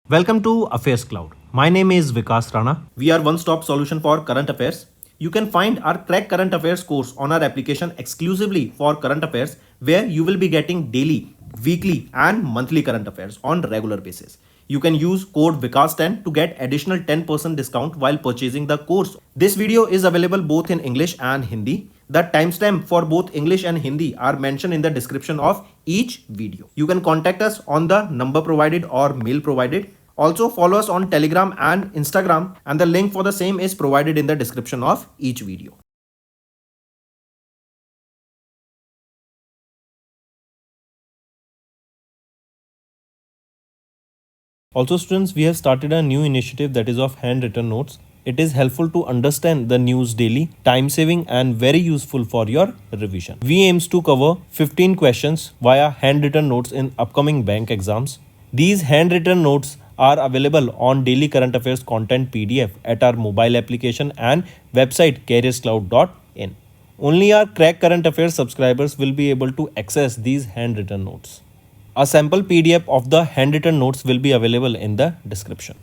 Welcome to AffairsCloud. My name is Vikas Rana. We are one-stop solution for current affairs. You can find our Crack Current Affairs course on our application exclusively for current affairs, where you will be getting daily, weekly and monthly current affairs on regular basis. You can use code VIKAS10 to get additional 10% discount while purchasing the course. This video is available both in English and Hindi. The timestamp for both English and Hindi are mentioned in the description of each video. You can contact us on the number provided or mail provided. Also follow us on Telegram and Instagram, and the link for the same is provided in the description of each video. Also students, we have started a new initiative that is of handwritten notes. It is helpful to understand the news daily, time saving and very useful for your revision. We aims to cover 15 questions via handwritten notes in upcoming bank exams. These handwritten notes are available on daily current affairs content PDF at our mobile application and website careerscloud.in. Only our Crack Current Affairs subscribers will be able to access these handwritten notes. A sample PDF of the handwritten notes will be available in the description.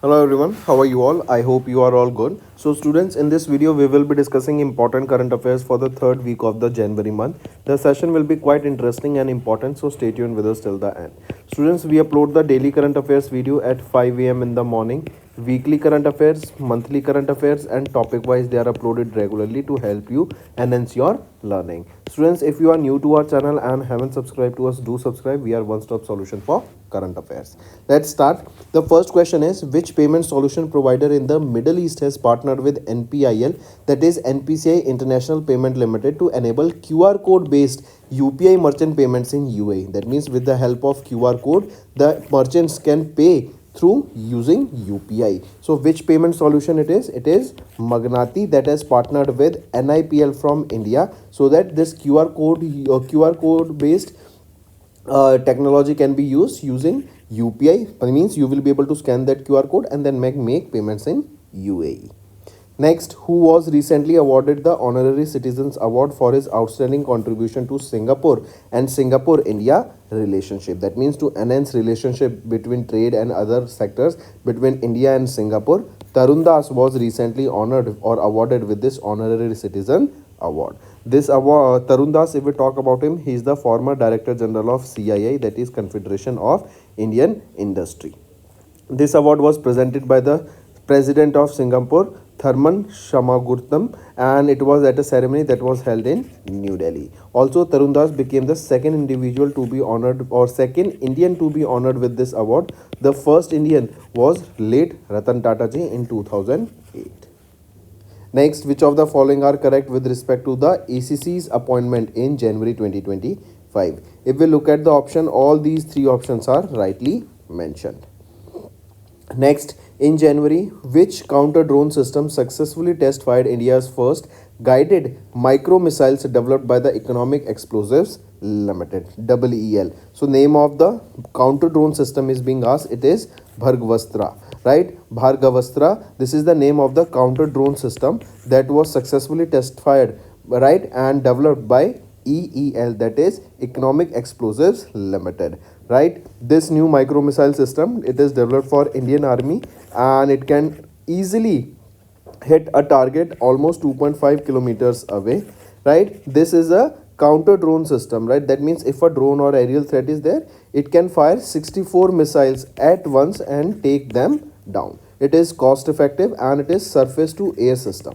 Hello everyone, how are you all? I hope you are all good. So students, in this video we will be discussing important current affairs for the third week of the January month. The session will be quite interesting and important, so stay tuned with us till the end. Students, we upload the daily current affairs video at 5 AM in the morning. Weekly current affairs, monthly current affairs and topic wise they are uploaded regularly to help you enhance your learning. Students, if you are new to our channel and haven't subscribed to us, do subscribe. We are one-stop solution for current affairs. Let's start. The first question is, which payment solution provider in the Middle East has partnered with NPIL, that is NPCI International Payment Limited, to enable QR code based UPI merchant payments in UAE? That means with the help of QR code, the merchants can pay through using UPI. So which payment solution it is? It is Magnati, that has partnered with NIPL from India, so that this QR code based technology can be used using UPI. That means you will be able to scan that QR code and then make payments in UAE. Next, who was recently awarded the Honorary Citizens Award for his outstanding contribution to Singapore and Singapore-India relationship? That means to enhance relationship between trade and other sectors between India and Singapore. Tarun Das was recently honored or awarded with this Honorary Citizen Award. This award, Tarun Das, if we talk about him, he is the former Director General of CII, that is Confederation of Indian Industry. This award was presented by the President of Singapore, Tharman Shanmugam, and it was at a ceremony that was held in New Delhi. Also, Tarun Das became the second individual to be honored, or second Indian to be honored with this award. The first Indian was late Ratan Tata ji in 2008. Next, which of the following are correct with respect to the ACC's appointment in January 2025? If we look at the option, all these three options are rightly mentioned. Next, in January, which counter drone system successfully test fired India's first guided micro missiles developed by the Economic Explosives Limited, EEL? So name of the counter drone system is being asked. It is Bhargavastra, right? Bhargavastra. This is the name of the counter drone system that was successfully test fired, right, and developed by EEL, that is Economic Explosives Limited, right? This new micro missile system, it is developed for Indian Army and it can easily hit a target almost 2.5 kilometers away, right? This is a counter drone system, right? That means if a drone or aerial threat is there, it can fire 64 missiles at once and take them down. It is cost effective and it is surface to air system.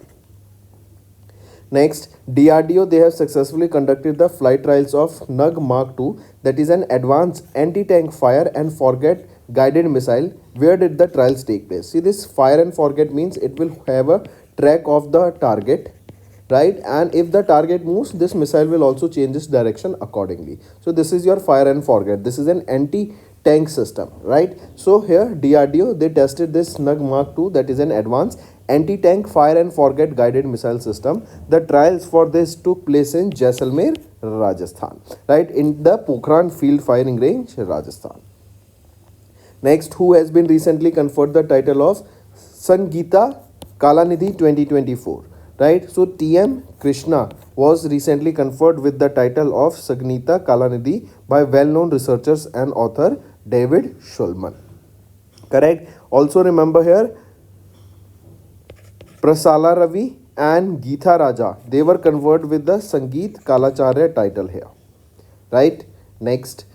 Next, DRDO, they have successfully conducted the flight trials of NUG Mark II, that is an advanced anti-tank fire and forget guided missile. Where did the trials take place? See, this fire and forget means it will have a track of the target, right? And if the target moves, this missile will also change its direction accordingly. So this is your fire and forget. This is an anti-tank system, right? So here DRDO, they tested this NUG Mark II, that is an advanced anti-tank fire and forget guided missile system. The trials for this took place in Jaisalmer, Rajasthan, right, in the Pokhran field firing range, Rajasthan. Next, who has been recently conferred the title of Sangeeta Kalanidhi 2024, right? So TM Krishna was recently conferred with the title of Sangeeta Kalanidhi by well-known researchers and author David Shulman. Correct. Also remember here, Prasala Ravi and Geetha Raja, they were conferred with the Sangeet Kalacharya title here. Right? Next,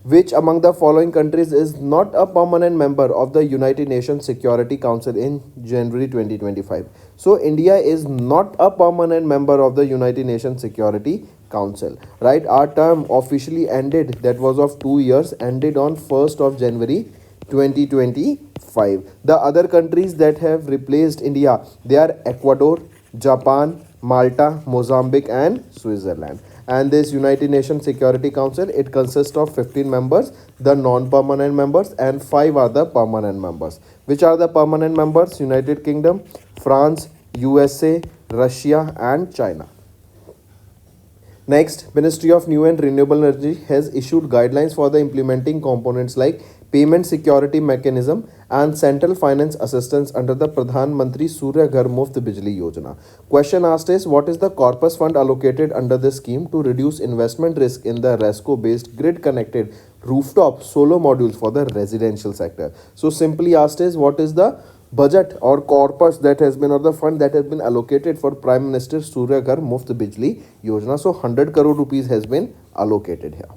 which among the following countries is not a permanent member of the United Nations Security Council in January 2025? So India is not a permanent member of the United Nations Security Council. Right? Our term officially ended, that was of 2 years, ended on 1st of January 2025. The other countries that have replaced India, they are Ecuador, Japan, Malta, Mozambique and Switzerland. And this United Nations Security Council, it consists of 15 members, the non-permanent members, and 5 are the permanent members. Which are the permanent members? United Kingdom, France, USA, Russia and China. Next, Ministry of New and Renewable Energy has issued guidelines for the implementing components like payment security mechanism and central finance assistance under the Pradhan Mantri Surya Ghar Muft Bijli Yojana. Question asked is, what is the corpus fund allocated under this scheme to reduce investment risk in the RESCO based grid connected rooftop solar modules for the residential sector? So simply asked is, what is the budget or corpus that has been, or the fund that has been allocated for Prime Minister Surya Ghar Muft Bijli Yojana? So 100 crore rupees has been allocated here.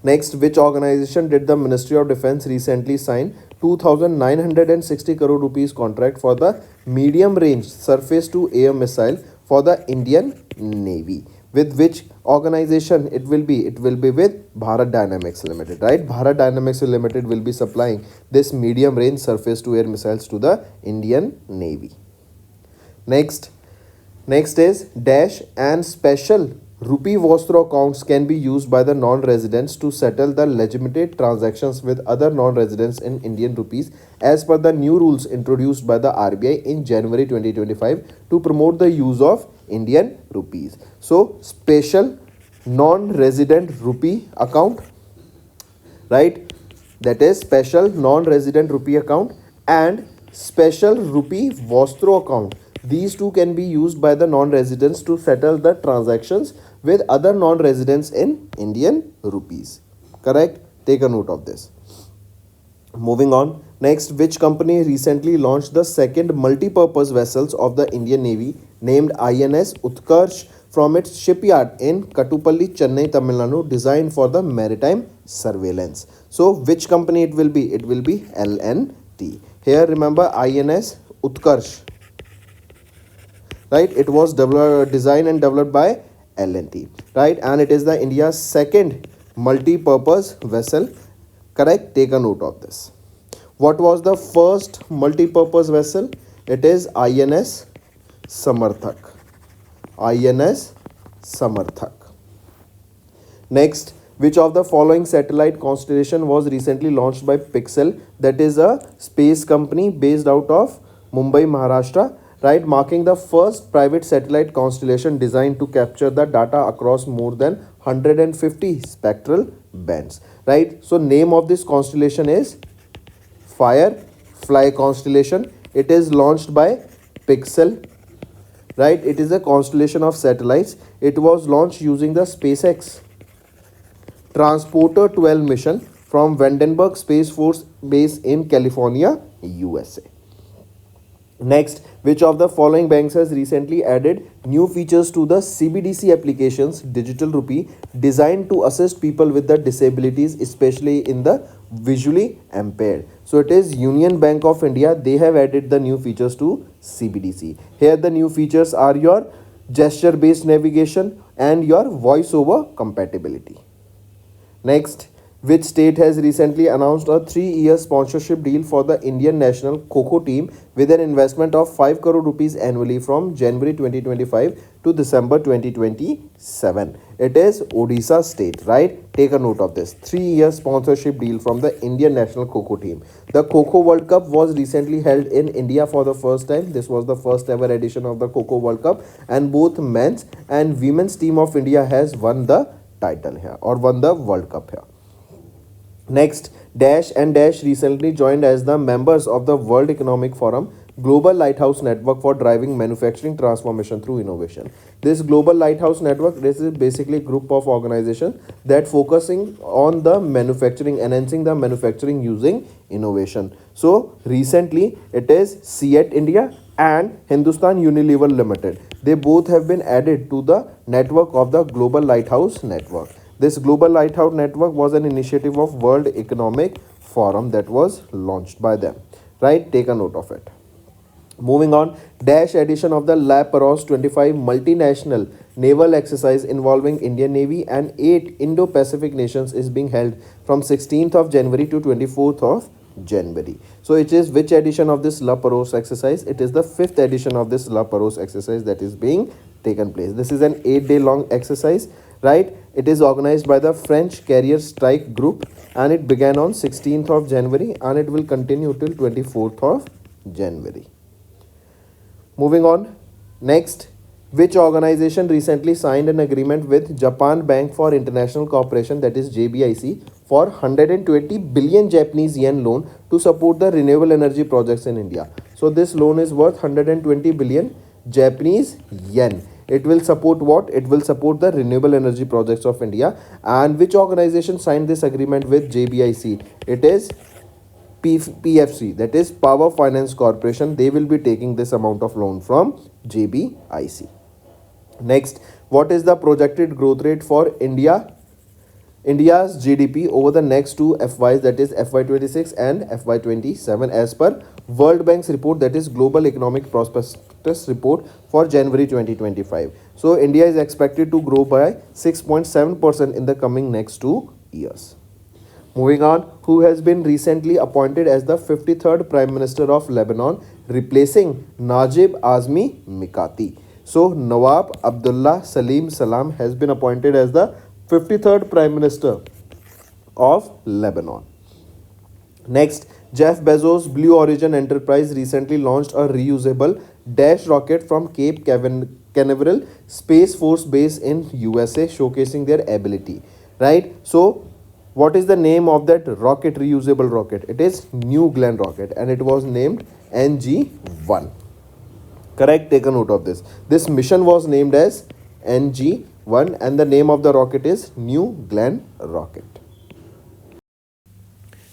Next, which organization did the Ministry of Defence recently sign 2,960 crore rupees contract for the medium range surface to air missile for the Indian Navy? With which organization it will be? It will be with Bharat Dynamics Limited, right? Bharat Dynamics Limited will be supplying this medium range surface to air missiles to the Indian Navy. Next is dash and special rupee vostro accounts can be used by the non-residents to settle the legitimate transactions with other non-residents in Indian rupees as per the new rules introduced by the RBI in January 2025 to promote the use of Indian rupees. So special non-resident rupee account, right? That is special non-resident rupee account and special rupee vostro account. These two can be used by the non-residents to settle the transactions with other non-residents in Indian rupees. Correct? Take a note of this. Moving on. Next, which company recently launched the second multi-purpose vessels of the Indian Navy named INS Utkarsh from its shipyard in Kattupalli, Chennai, Tamil Nadu, designed for the maritime surveillance? So, which company it will be? It will be LNT. Here, remember INS Utkarsh. Right, it was designed and developed by L&T, right, and it is the India's second multi-purpose vessel. Correct? Take a note of this. What was the first multi-purpose vessel? It is INS Samarthak. INS Samarthak. Next, which of the following satellite constellation was recently launched by Pixel? That is a space company based out of Mumbai, Maharashtra. Right, marking the first private satellite constellation designed to capture the data across more than 150 spectral bands. Right, so name of this constellation is Firefly constellation. It is launched by Pixel. Right, it is a constellation of satellites. It was launched using the SpaceX Transporter 12 mission from Vandenberg Space Force Base in California, USA. Next, which of the following banks has recently added new features to the CBDC applications Digital Rupee designed to assist people with the disabilities, especially in the visually impaired? So it is Union Bank of India. They have added the new features to CBDC. Here the new features are your gesture based navigation and your voice over compatibility. Next, which state has recently announced a 3-year sponsorship deal for the Indian national Kho team with an investment of 5 crore rupees annually from January 2025 to December 2027. It is Odisha state, right? Take a note of this. 3-year sponsorship deal from the Indian national Kho team. The Kho World Cup was recently held in India for the first time. This was the first ever edition of the Kho World Cup, and both men's and women's team of India has won the title here, or won the World Cup here. Next, Dash and Dash recently joined as the members of the World Economic Forum, Global Lighthouse Network for driving manufacturing transformation through innovation. This Global Lighthouse Network, this is basically a group of organizations that focusing on the manufacturing, enhancing the manufacturing using innovation. So recently it is CET India and Hindustan Unilever Limited. They both have been added to the network of the Global Lighthouse Network. This Global Lighthouse Network was an initiative of World Economic Forum that was launched by them. Right? Take a note of it. Moving on, dash edition of the La Perouse 25 multinational naval exercise involving Indian Navy and 8 Indo-Pacific nations is being held from 16th of January to 24th of January. So it is which edition of this La Perouse exercise? It is the 5th edition of this La Perouse exercise that is being taken place. This is an 8-day long exercise, right? It is organized by the French Carrier Strike Group and it began on 16th of January and it will continue till 24th of January. Moving on, next, which organization recently signed an agreement with Japan Bank for International Cooperation, that is JBIC, for 120 billion Japanese yen loan to support the renewable energy projects in India. So this loan is worth 120 billion Japanese yen. It will support what? It will support the renewable energy projects of India. And which organization signed this agreement with JBIC? It is PFC, that is Power Finance Corporation. They will be taking this amount of loan from JBIC. Next, what is the projected growth rate for India's GDP over the next two FYs, that is FY26 and FY27, as per World Bank's report, that is Global Economic Prospectus report for January 2025. So India is expected to grow by 6.7% in the coming next 2 years. Moving on, who has been recently appointed as the 53rd Prime Minister of Lebanon, replacing Najib Azmi Mikati. So, Nawab Abdullah Salim Salam has been appointed as the 53rd Prime Minister of Lebanon. Next, Jeff Bezos' Blue Origin enterprise recently launched a reusable dash rocket from Cape Canaveral Space Force Base in USA, showcasing their ability. Right? So, what is the name of that rocket, reusable rocket? It is New Glenn rocket and it was named NG-1. Correct? Take a note of this. This mission was named as NG-1 and the name of the rocket is New Glenn rocket.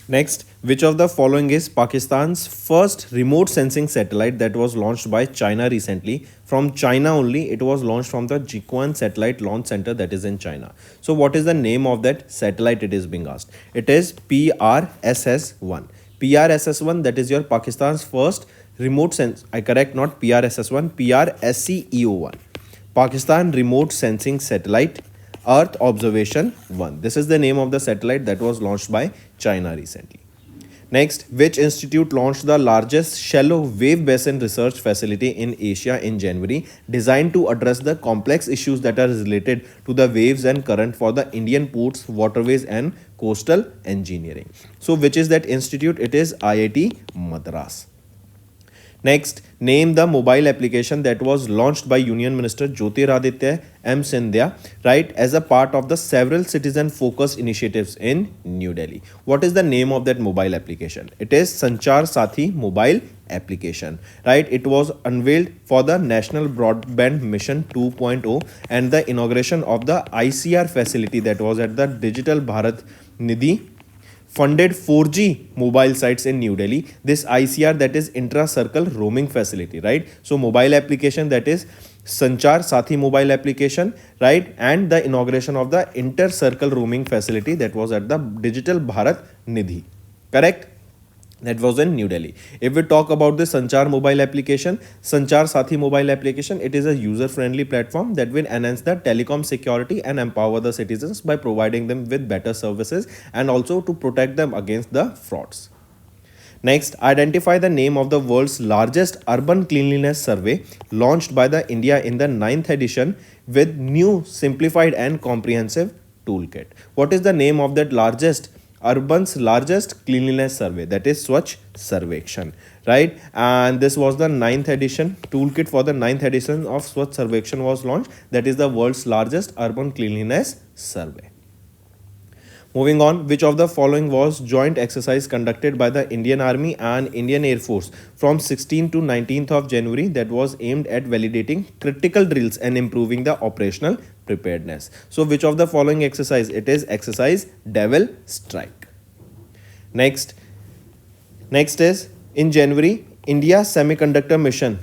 Next, which of the following is Pakistan's first remote sensing satellite that was launched by China recently? From China only, it was launched from the Jiquan Satellite Launch Center that is in China. So what is the name of that satellite, it is being asked? It is PRSS-1. PRSS-1, that is your Pakistan's first remote sense. I correct, not PRSS-1, PRSCEO-1. Pakistan Remote Sensing Satellite Earth Observation 1. This is the name of the satellite that was launched by China recently. Next, which institute launched the largest shallow wave basin research facility in Asia in January, designed to address the complex issues that are related to the waves and current for the Indian ports, waterways and coastal engineering. So which is that institute? It is IIT Madras. Next, name the mobile application that was launched by Union Minister Jyotiraditya M. Scindia, right, as a part of the several citizen-focused initiatives in New Delhi. What is the name of that mobile application? It is Sanchar Sathi mobile application, right? It was unveiled for the National Broadband Mission 2.0 and the inauguration of the ICR facility that was at the Digital Bharat Nidhi funded 4G mobile sites in New Delhi. This ICR, that is intra-circle roaming facility, right? So mobile application, that is Sanchar Sathi mobile application, right? And the inauguration of the inter-circle roaming facility that was at the Digital Bharat Nidhi, correct? That was in New Delhi. If we talk about the Sanchar mobile application, Sanchar Sathi mobile application, it is a user-friendly platform that will enhance the telecom security and empower the citizens by providing them with better services and also to protect them against the frauds. Next, identify the name of the world's largest urban cleanliness survey launched by the India in the 9th edition with new simplified and comprehensive toolkit. What is the name of that urban's largest cleanliness survey? That is Swachh Sarvekshan, right? And this was the 9th edition. Toolkit for the 9th edition of Swachh Sarvekshan was launched. That is the world's largest urban cleanliness survey. Moving on, which of the following was joint exercise conducted by the Indian Army and Indian Air Force from 16th to 19th of January that was aimed at validating critical drills and improving the operational preparedness? So which of the following exercise? It is exercise Devil Strike. Next is in January, India Semiconductor Mission.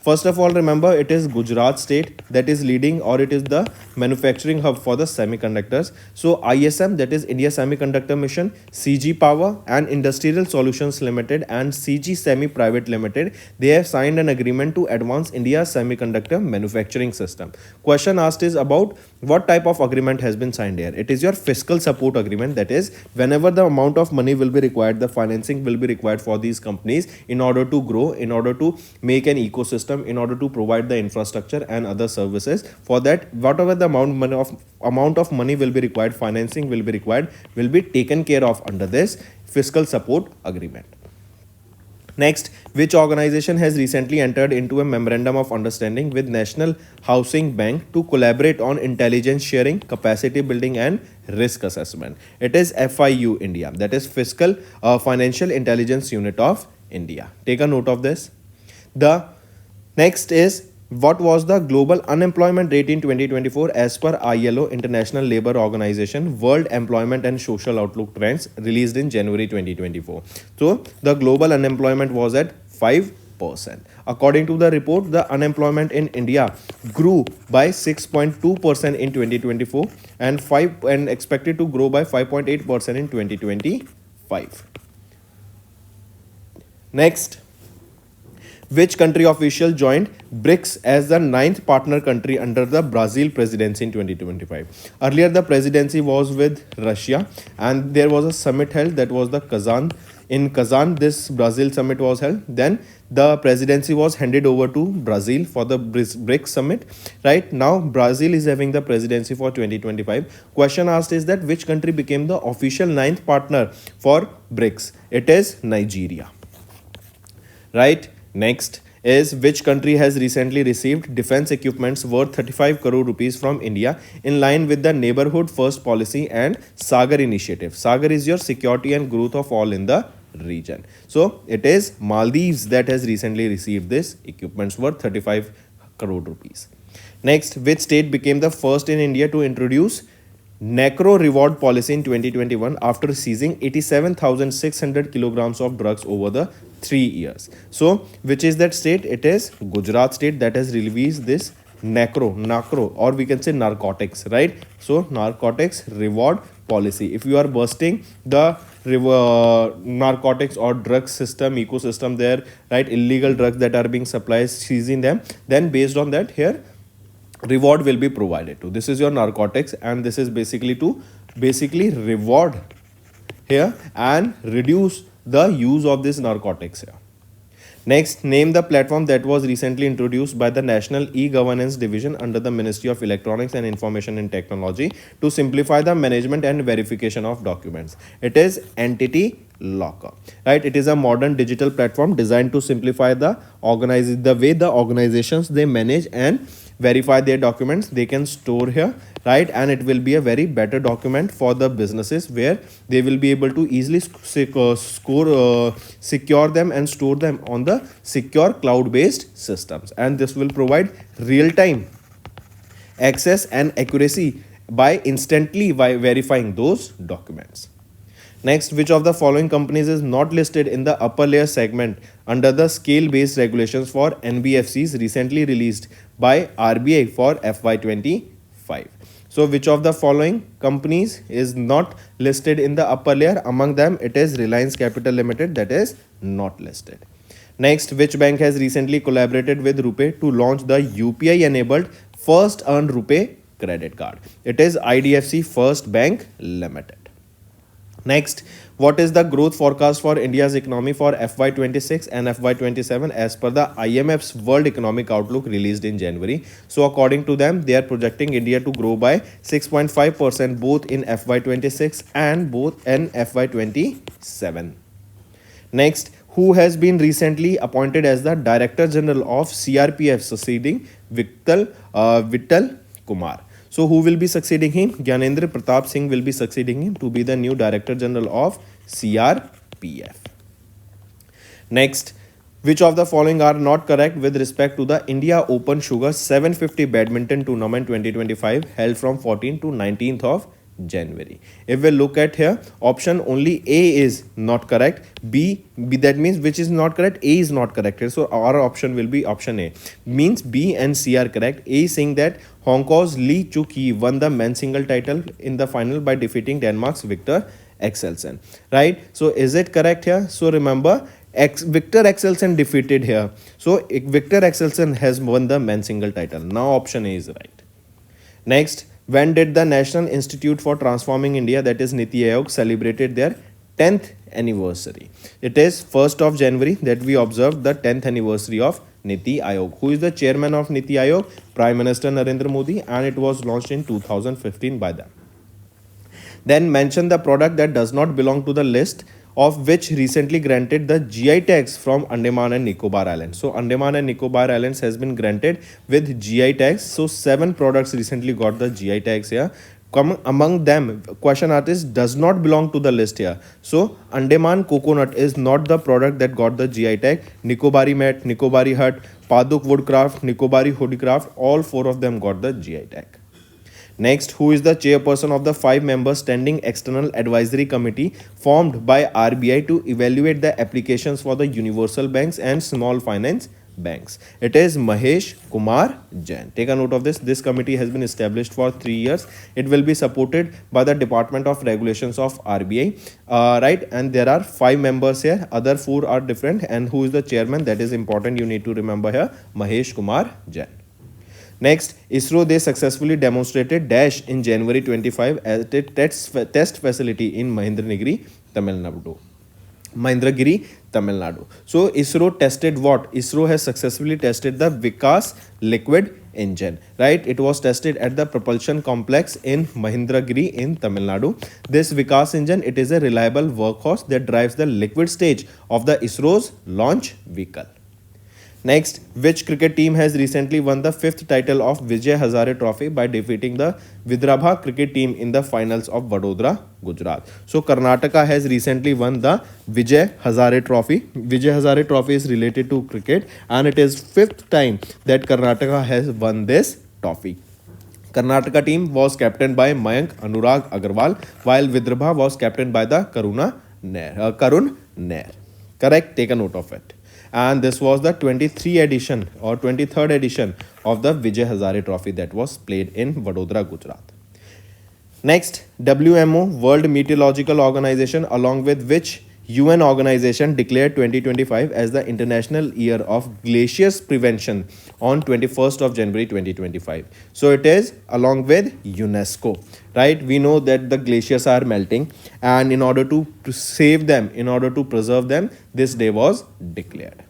First of all, remember it is Gujarat state that is leading, or it is the manufacturing hub for the semiconductors. So ISM, that is India Semiconductor Mission, CG Power and Industrial Solutions Limited and CG Semi Private Limited, they have signed an agreement to advance India's semiconductor manufacturing system. Question asked is about what type of agreement has been signed here. It is your fiscal support agreement, that is whenever the amount of money will be required, the financing will be required for these companies in order to grow, in order to make an ecosystem, in order to provide the infrastructure and other services. For that, whatever the amount of money will be required, financing will be required, will be taken care of under this fiscal support agreement. Next, which organization has recently entered into a memorandum of understanding with National Housing Bank to collaborate on intelligence sharing, capacity building and risk assessment? It is FIU India, that is Fiscal Financial Intelligence Unit of India. Take a note of this. The next is, what was the global unemployment rate in 2024 as per ILO, International Labour Organization, World Employment and Social Outlook Trends released in January 2024? So the global unemployment was at 5%. According to the report, the unemployment in India grew by 6.2% in 2024 and expected to grow by 5.8% in 2025. Next, which country official joined BRICS as the 9th partner country under the Brazil presidency in 2025? Earlier, the presidency was with Russia and there was a summit held, that was the Kazan. In Kazan, this Brazil summit was held. Then the presidency was handed over to Brazil for the BRICS summit. Right now, Brazil is having the presidency for 2025. Question asked is that which country became the official 9th partner for BRICS? It is Nigeria. Right? Next is, which country has recently received defense equipments worth 35 crore rupees from India in line with the Neighborhood First Policy and Sagar initiative? Sagar is your security and growth of all in the region. So it is Maldives that has recently received this equipments worth 35 crore rupees. Next, which state became the first in India to introduce Necro reward policy in 2021 after seizing 87,600 kilograms of drugs over the 3 years? So, which is that state? It is Gujarat state that has released this Necro, or we can say narcotics, right? So, narcotics reward policy. If you are busting the narcotics or drug system, ecosystem there, right? Illegal drugs that are being supplied, seizing them, then based on that, here reward will be provided to. This is your narcotics and this is basically to reward here and reduce the use of this narcotics here. Next, name the platform that was recently introduced by the National E-Governance Division under the Ministry of Electronics and Information and Technology to simplify the management and verification of documents. It is Entity Locker, right? It is a modern digital platform designed to simplify the way the organizations they manage and verify their documents. They can store here, right? And it will be a very better document for the businesses where they will be able to easily secure them and store them on the secure cloud-based systems. And this will provide real-time access and accuracy by instantly verifying those documents. Next, which of the following companies is not listed in the upper layer segment under the scale-based regulations for NBFCs recently released by RBI for FY25? So, which of the following companies is not listed in the upper layer? Among them, it is Reliance Capital Limited that is not listed. Next, which bank has recently collaborated with RuPay to launch the UPI-enabled First Earn RuPay credit card? It is IDFC First Bank Limited. Next, what is the growth forecast for India's economy for FY26 and FY27 as per the IMF's World Economic Outlook released in January? So, according to them, they are projecting India to grow by 6.5% both in FY26 and both in FY27. Next, who has been recently appointed as the Director General of CRPF succeeding Vittal Kumar? So who will be succeeding him? Gyanendra Pratap Singh will be succeeding him to be the new Director General of CRPF. Next, which of the following are not correct with respect to the India Open Sugar 750 Badminton Tournament 2025 held from 14th to 19th of January? If we look at here, option only A is not correct. B, that means which is not correct? A is not correct here. So our option will be option A. Means B and C are correct. A is saying that Hong Kong's Lee Chuk-hee won the men's single title in the final by defeating Denmark's Victor Axelsen. Right? So is it correct here? So remember, Victor Axelsen defeated here. So Victor Axelsen has won the men's single title. Now option A is right. Next, when did the National Institute for Transforming India, that is Niti Aayog, celebrated their 10th anniversary? It is 1st of January that we observed the 10th anniversary of Niti Aayog. Who is the chairman of Niti Aayog? Prime Minister Narendra Modi, and it was launched in 2015 by them. Then mention the product that does not belong to the list of which recently granted the GI tags from Andaman and Nicobar Islands. So Andaman and Nicobar Islands has been granted with GI tags. So 7 products recently got the GI tags here. Among them, question artist does not belong to the list here. So Andaman coconut is not the product that got the GI tag. Nicobari mat, Nicobari hut, Paduk woodcraft, Nicobari hoodcraft, all 4 of them got the GI tag. Next, who is the chairperson of the 5-member Standing External Advisory Committee formed by RBI to evaluate the applications for the universal banks and small finance banks? It is Mahesh Kumar Jain. Take a note of this. This committee has been established for 3 years. It will be supported by the Department of Regulations of RBI. Right, and there are 5 members here. Other 4 are different. And who is the chairman? That is important. You need to remember here. Mahesh Kumar Jain. Next, ISRO, they successfully demonstrated DASH in January 25 at a test facility in Mahendragiri, Tamil Nadu. So ISRO tested what? ISRO has successfully tested the Vikas liquid engine. Right? It was tested at the propulsion complex in Mahendragiri in Tamil Nadu. This Vikas engine, it is a reliable workhorse that drives the liquid stage of the ISRO's launch vehicle. Next, which cricket team has recently won the 5th title of Vijay Hazare Trophy by defeating the Vidarbha cricket team in the finals of Vadodara, Gujarat? So, Karnataka has recently won the Vijay Hazare Trophy. Vijay Hazare Trophy is related to cricket, and it is 5th time that Karnataka has won this trophy. Karnataka team was captained by Mayank Anurag Agarwal, while Vidarbha was captained by the Karun Nair. Correct? Take a note of it. And this was the 23rd edition of the Vijay Hazare Trophy that was played in Vadodara, Gujarat. Next, WMO, World Meteorological Organization, along with which UN organization declared 2025 as the International Year of Glaciers Prevention on 21st of January 2025. So it is along with UNESCO. Right? We know that the glaciers are melting, and in order to save them, in order to preserve them, this day was declared.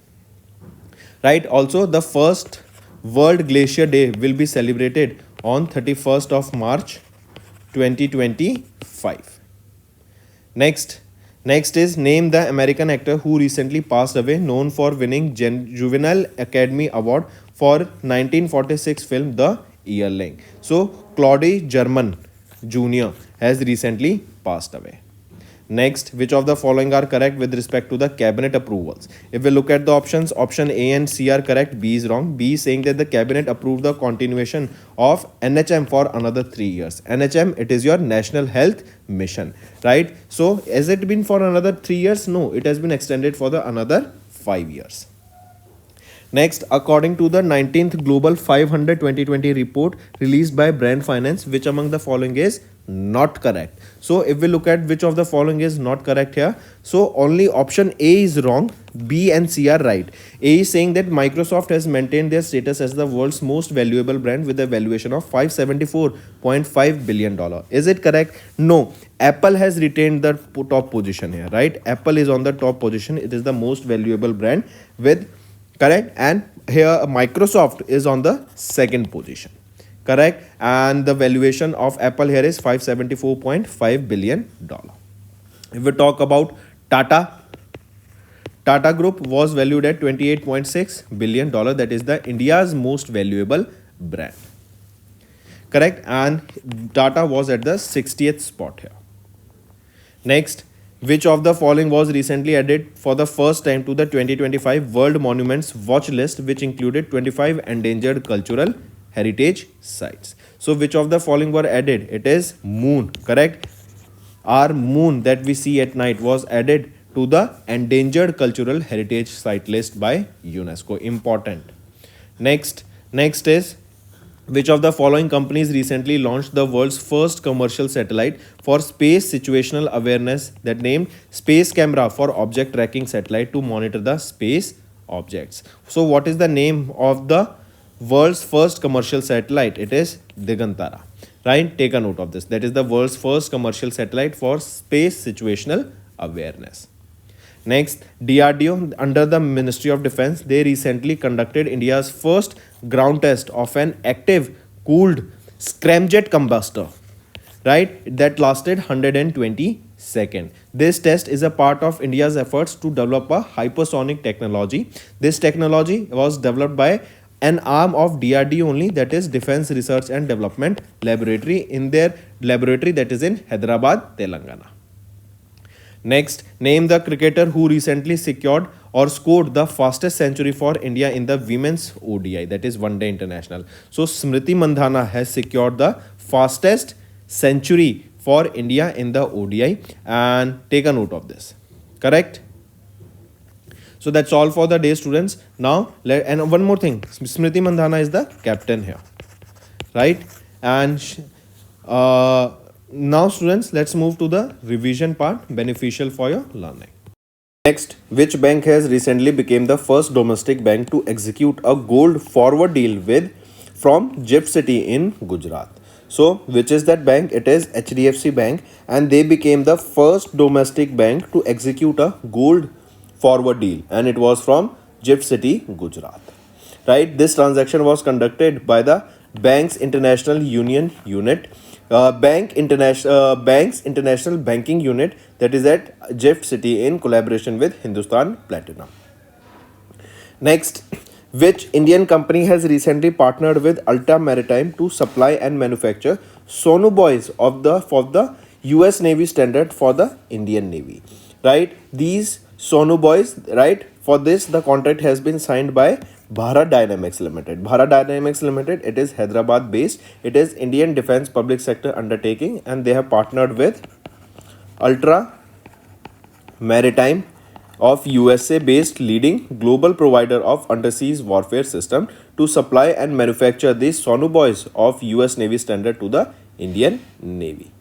Right? Also, the first World Glacier Day will be celebrated on 31st of March 2025. Next is name the American actor who recently passed away, known for winning Juvenile Academy Award for 1946 film The Yearling. So, Claude German Jr. has recently passed away. Next, which of the following are correct with respect to the cabinet approvals? If we look at the options, option A and C are correct, B is wrong. B is saying that the cabinet approved the continuation of NHM for another 3 years. NHM, it is your National Health Mission, right? So, has it been for another 3 years? No, it has been extended for the another 5 years. Next, according to the 19th Global 500 2020 report released by Brand Finance, which among the following is not correct? So, if we look at which of the following is not correct here, so only option A is wrong, B and C are right. A is saying that Microsoft has maintained their status as the world's most valuable brand with a valuation of $574.5 billion. Is it correct? No. Apple has retained the top position here, right? Apple is on the top position. It is the most valuable brand with correct, and here Microsoft is on the second position. Correct, and the valuation of Apple here is $574.5 billion. If we talk about Tata Group was valued at $28.6 billion. That is the India's most valuable brand. correct, and Tata was at the 60th spot here. Next, which of the following was recently added for the first time to the 2025 World Monuments Watch List, which included 25 endangered cultural heritage sites? So, which of the following were added? It is moon, correct? Our moon that we see at night was added to the endangered cultural heritage site list by UNESCO. Important. Next is, which of the following companies recently launched the world's first commercial satellite for space situational awareness, that named Space Camera for Object Tracking Satellite to monitor the space objects? So what is the name of the world's first commercial satellite? It is Digantara. Right? Take a note of this. That is the world's first commercial satellite for space situational awareness. Next, DRDO under the Ministry of Defense, they recently conducted India's first ground test of an active cooled scramjet combustor, right? That lasted 120 seconds. This test is a part of India's efforts to develop a hypersonic technology. This technology was developed by an arm of DRDO only, that is Defense Research and Development Laboratory, in their laboratory that is in Hyderabad, Telangana. Next, name the cricketer who recently secured or scored the fastest century for India in the women's ODI, that is One Day International. So, Smriti Mandhana has secured the fastest century for India in the ODI, and take a note of this. Correct? So, that's all for the day, students. Now, and one more thing, Smriti Mandhana is the captain here, right? And now students, let's move to the revision part, beneficial for your learning. Next, which bank has recently become the first domestic bank to execute a gold forward deal with from GIFT City in Gujarat? So, which is that bank? It is HDFC Bank, and they became the first domestic bank to execute a gold forward deal, and it was from GIFT City, Gujarat. Right? This transaction was conducted by the Banks International Union Unit. Banks International Banking Unit, that is at GIFT City, in collaboration with Hindustan Platinum. Next, which Indian company has recently partnered with Alta Maritime to supply and manufacture sonobuoys for the US Navy standard for the Indian Navy? Right? These sonobuoys, right? For this, the contract has been signed by Bharat Dynamics Limited. Bharat Dynamics Limited, it is Hyderabad based. It is Indian Defence Public Sector Undertaking, and they have partnered with Ultra Maritime of USA based leading global provider of undersea warfare system to supply and manufacture these sonobuoys of US Navy standard to the Indian Navy.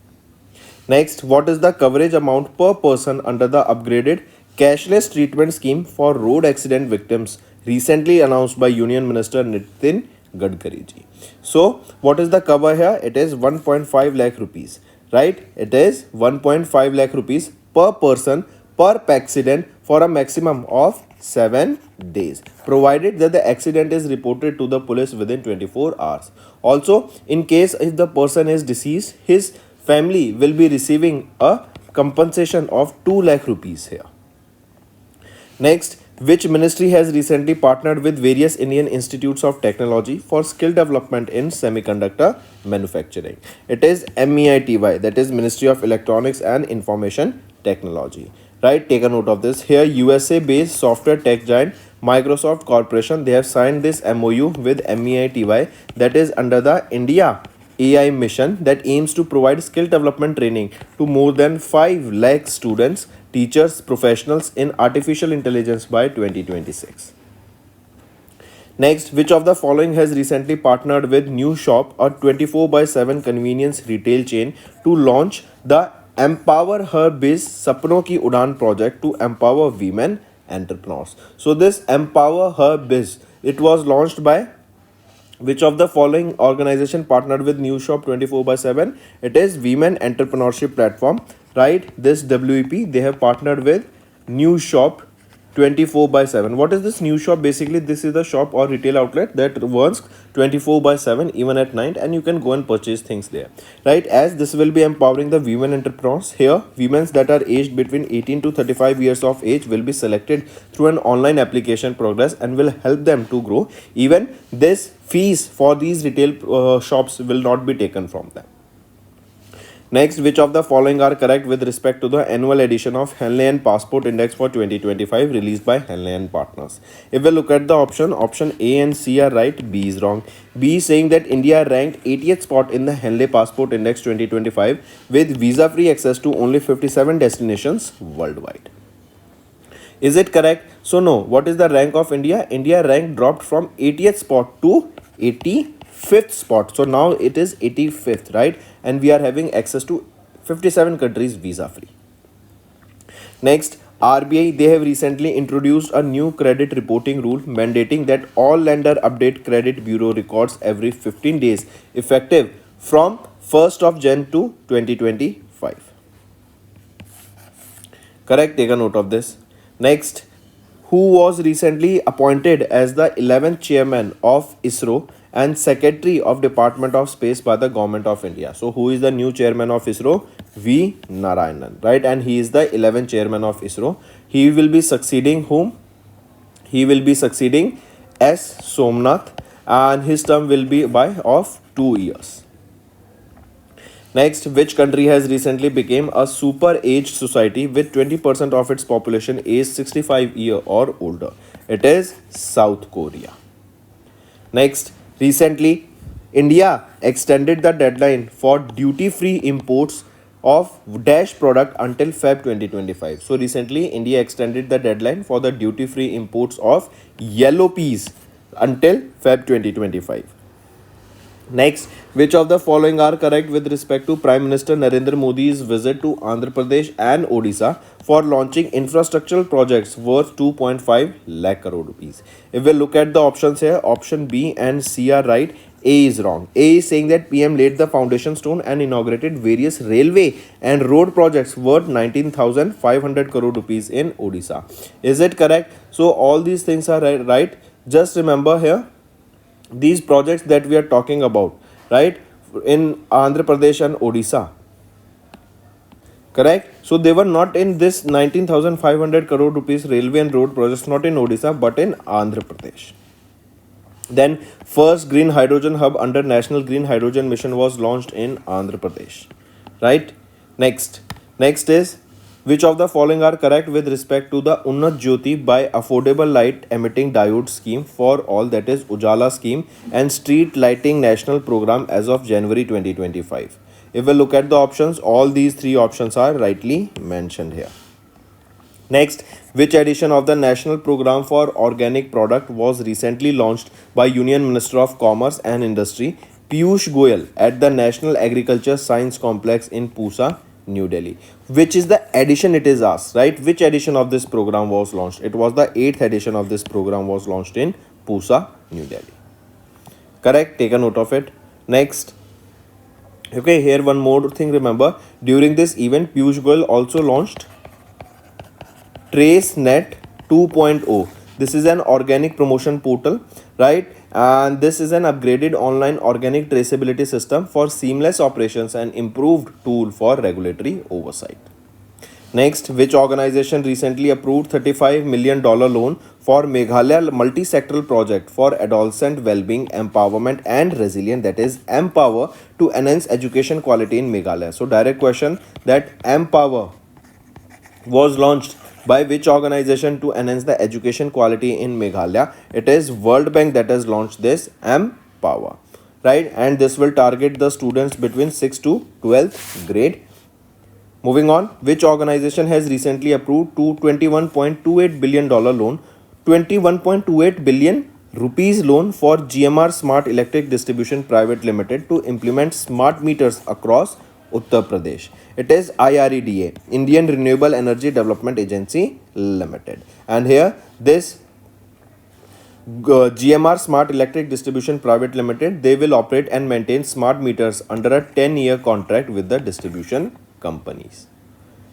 Next, what is the coverage amount per person under the upgraded cashless treatment scheme for road accident victims recently announced by Union Minister Nitin Gadkari ji? So, what is the cover here? It is 1.5 lakh rupees, right? It is 1.5 lakh rupees per person per accident for a maximum of 7 days, provided that the accident is reported to the police within 24 hours. Also, in case if the person is deceased, his family will be receiving a compensation of 2 lakh rupees here. Next, which ministry has recently partnered with various Indian institutes of technology for skill development in semiconductor manufacturing? It is MEITY, that is Ministry of Electronics and Information Technology. Right, take a note of this. Here, USA based software tech giant Microsoft Corporation, they have signed this MOU with MEITY, that is under the India AI mission, that aims to provide skill development training to more than 5 lakh students, teachers, professionals in artificial intelligence by 2026. Next, which of the following has recently partnered with New Shop, a 24/7 convenience retail chain, to launch the Empower Her Biz Sapno Ki Udaan project to empower women entrepreneurs? So this Empower Her Biz, it was launched by which of the following organization partnered with New Shop 24/7? It is Women Entrepreneurship Platform, right? This WEP, they have partnered with New Shop 24/7. What is this new shop? Basically, this is the shop or retail outlet that works 24/7 even at night, and you can go and purchase things there, right? As this will be empowering the women entrepreneurs. Here, women that are aged between 18 to 35 years of age will be selected through an online application progress and will help them to grow. Even this fees for these retail shops will not be taken from them. Next, which of the following are correct with respect to the annual edition of Henley and Passport Index for 2025 released by Henley and Partners? If we look at the option A and C are right, B is wrong. B is saying that India ranked 80th spot in the Henley Passport Index 2025 with visa-free access to only 57 destinations worldwide. Is it correct? So no. What is the rank of India? India rank dropped from 80th spot to 85th spot. So now it is 85th, right? And we are having access to 57 countries visa free. Next, RBI, they have recently introduced a new credit reporting rule mandating that all lender update credit bureau records every 15 days effective from 1st of Jan to 2025. Correct? Take a note of this. Next, who was recently appointed as the 11th chairman of ISRO and secretary of Department of Space by the Government of India? So who is the new chairman of ISRO? V Narayanan, right? And he is the 11th chairman of ISRO. He will be succeeding whom? He will be succeeding S Somnath, and his term will be of 2 years. Next, which country has recently become a super aged society with 20% of its population aged 65 years or older? It is South Korea. Next, recently, India extended the deadline for duty-free imports of dash product until Feb 2025. So recently, India extended the deadline for the duty-free imports of yellow peas until Feb 2025. Next, which of the following are correct with respect to Prime Minister Narendra Modi's visit to Andhra Pradesh and Odisha for launching infrastructural projects worth 2.5 lakh crore rupees? If we look at the options here, option B and C are right. A is wrong. A is saying that PM laid the foundation stone and inaugurated various railway and road projects worth 19,500 crore rupees in Odisha. Is it correct? So all these things are right. Just remember here, these projects that we are talking about, right, in Andhra Pradesh and Odisha, correct? So they were not in this 19,500 crore rupees railway and road projects, not in Odisha but in Andhra Pradesh. Then first green hydrogen hub under National Green Hydrogen Mission was launched in Andhra Pradesh, right? Next is, which of the following are correct with respect to the Unnat Jyoti by Affordable Light Emitting Diode Scheme for all, that is Ujala scheme, and Street Lighting National Program as of January 2025? If we look at the options, all these three options are rightly mentioned here. Next, which edition of the National Program for Organic Product was recently launched by Union Minister of Commerce and Industry Piyush Goyal at the National Agriculture Science Complex in Pusa, New Delhi? Which is the edition it is asked, right? Which edition of this program was launched? It was the 8th edition of this program was launched in Pusa, New Delhi. Correct? Take a note of it. Next. Okay, here one more thing, remember. During this event, Piyush Goyal also launched TraceNet 2.0. This is an organic promotion portal, right? And this is an upgraded online organic traceability system for seamless operations and improved tool for regulatory oversight. Next, which organization recently approved $35 million loan for Meghalaya multi-sectoral project for adolescent well-being, empowerment and resilience, that is Empower, to enhance education quality in Meghalaya? So direct question, that Empower was launched by which organization to enhance the education quality in Meghalaya? It is World Bank that has launched this Empower, right? And this will target the students between 6th to 12th grade. Moving on, which organization has recently approved $21.28 billion loan, 21.28 billion rupees loan for GMR Smart Electric Distribution Private Limited to implement smart meters across Uttar Pradesh? It is IREDA, Indian Renewable Energy Development Agency Limited. And here this GMR Smart Electric Distribution Private Limited, they will operate and maintain smart meters under a 10-year contract with the distribution companies.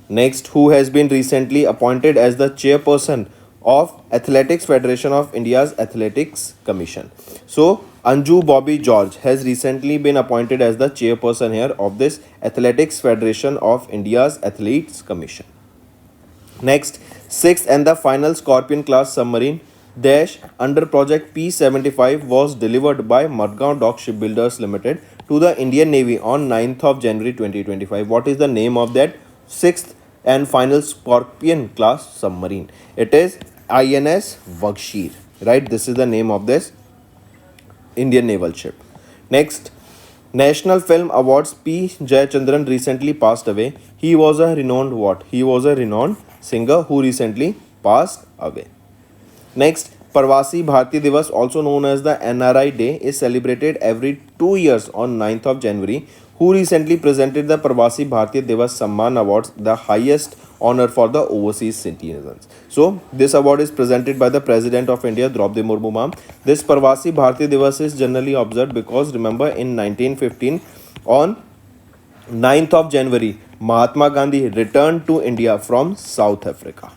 Next, who has been recently appointed as the chairperson of Athletics Federation of India's Athletics Commission. So Anju Bobby George has recently been appointed as the chairperson here of this Athletics Federation of India's Athletes Commission. Next, sixth and the final Scorpion class submarine Dash under project P75 was delivered by Madgaon Dock Shipbuilders Limited to the Indian Navy on 9th of January 2025. What is the name of that sixth and final Scorpion class submarine? It is INS Vakshir, right? This is the name of this Indian naval ship. Next, National Film Awards P. Jayachandran recently passed away. He was a renowned what? He was a renowned singer who recently passed away. Next, Parvasi Bharati Divas, also known as the NRI Day, is celebrated every 2 years on 9th of January. Who recently presented the Parvasi Bharati Divas Samman Awards, the highest honor for the overseas citizens. So, this award is presented by the President of India, Draupadi Murmu ma'am. This Parvasi Bharati Divas is generally observed because remember in 1915 on 9th of January, Mahatma Gandhi returned to India from South Africa.